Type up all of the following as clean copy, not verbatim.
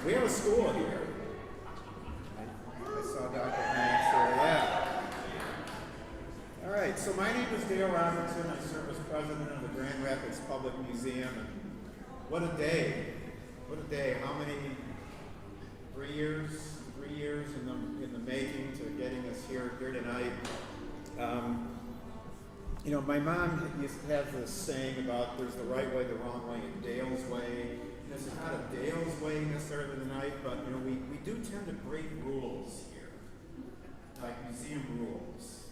We have a school here. I saw Dr. Hanks there, yeah. All right, so my name is Dale Robertson. I serve as president of the Grand Rapids Public Museum. And what a day. What a day. How many, 3 years? 3 years in the making to getting us here tonight. My mom used to have this saying about there's the right way, the wrong way, and Dale's way. This is not a Dale's way necessarily tonight, but we do tend to break rules here, like museum rules.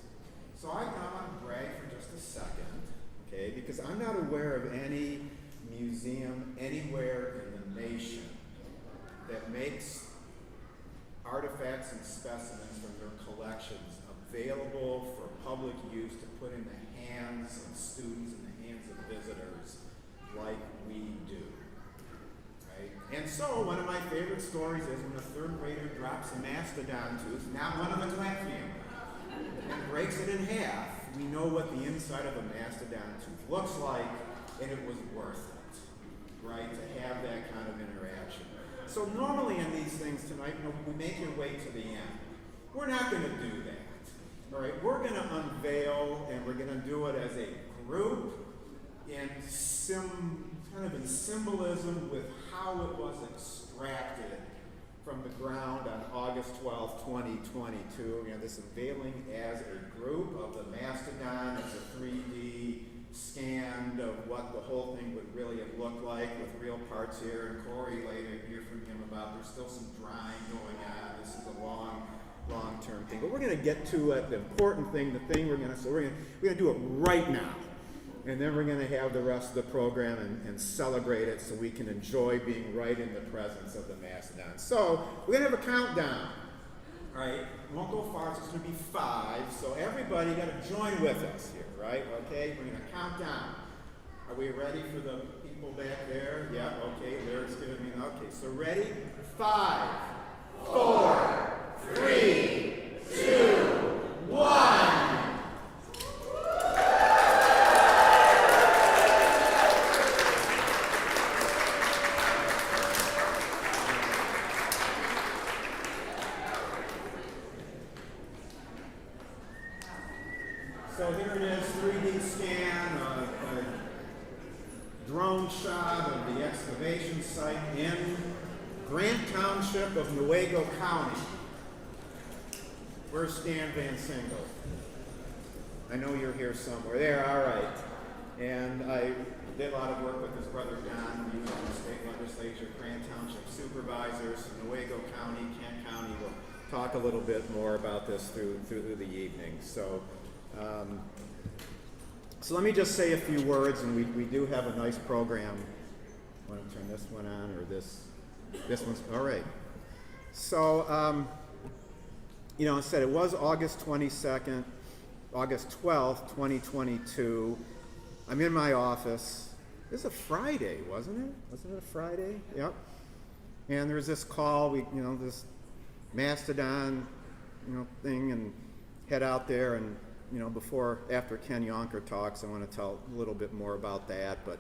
So I want to brag for just a second, okay, because I'm not aware of any museum anywhere in the nation that makes artifacts and specimens from their collections available for public use to put in the hands of students and the hands of visitors like we do. Right? And so one of my favorite stories is when a third grader drops a mastodon tooth, not one of the Clapp family, and breaks it in half. We know what the inside of a mastodon tooth looks like, and it was worth it, right, to have that kind of interaction. So normally in these things tonight, we make your way to the end. We're not going to do that. All right, we're going to unveil, and we're going to do it as a group in kind of in symbolism with how it was extracted from the ground on August 12, 2022. This unveiling as a group of the mastodon. It's a 3D scan of what the whole thing would really have looked like with real parts here. And Corey later, hear from him about there's still some drying going on. This is a long-term thing. But we're going to get to it, the important thing, we're going to do it right now. And then we're going to have the rest of the program and celebrate it so we can enjoy being right in the presence of the mastodon. So we're going to have a countdown. All right, it won't go far, it's just going to be 5. So everybody got to join with us here, right? Okay, we're going to count down. Are we ready for the people back there? Yeah, okay, there's going to be, okay, so ready? 5, 4, 3, 2, 1. So here it is, 3D scan, a drone shot of the excavation site in Grant Township of Newaygo County. Where's Stan Van Single? I know you're here somewhere. There, all right. And I did a lot of work with his brother Don, he was on the state legislature, Grant Township supervisors, Newaygo County, Kent County. We'll talk a little bit more about this through the evening. So let me just say a few words, and we do have a nice program. Want to turn this one on, or this one's, all right. So, I said it was August 12th, 2022. I'm in my office. It was a Friday, wasn't it? Wasn't it a Friday? Yep. And there's this call, this mastodon, thing, and head out there, and after Ken Yonker talks, I want to tell a little bit more about that, but,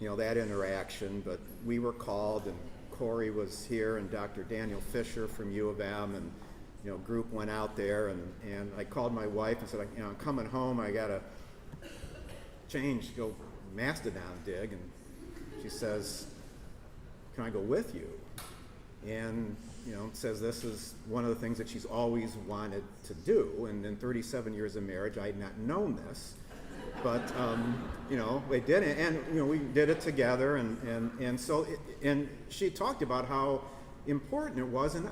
that interaction. But we were called, and Corey was here, and Dr. Daniel Fisher from U of M, and, group went out there, and I called my wife and said, I'm coming home, I got to go mastodon dig, and she says, can I go with you? And says this is one of the things that she's always wanted to do. And in 37 years of marriage, I had not known this, but we did it, and we did it together, and she talked about how important it was, and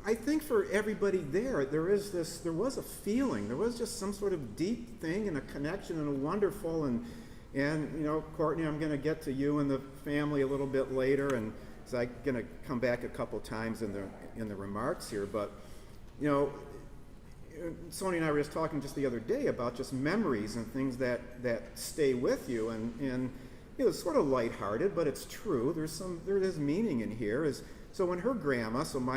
I think for everybody there was a feeling, there was just some sort of deep thing and a connection and a wonderful, and Courtney, I'm going to get to you and the family a little bit later, and so I'm going to come back a couple times in the remarks here, but Sony and I were just talking just the other day about just memories and things that stay with you, and it's sort of lighthearted, but it's true. There is meaning in here. So when her grandma, so my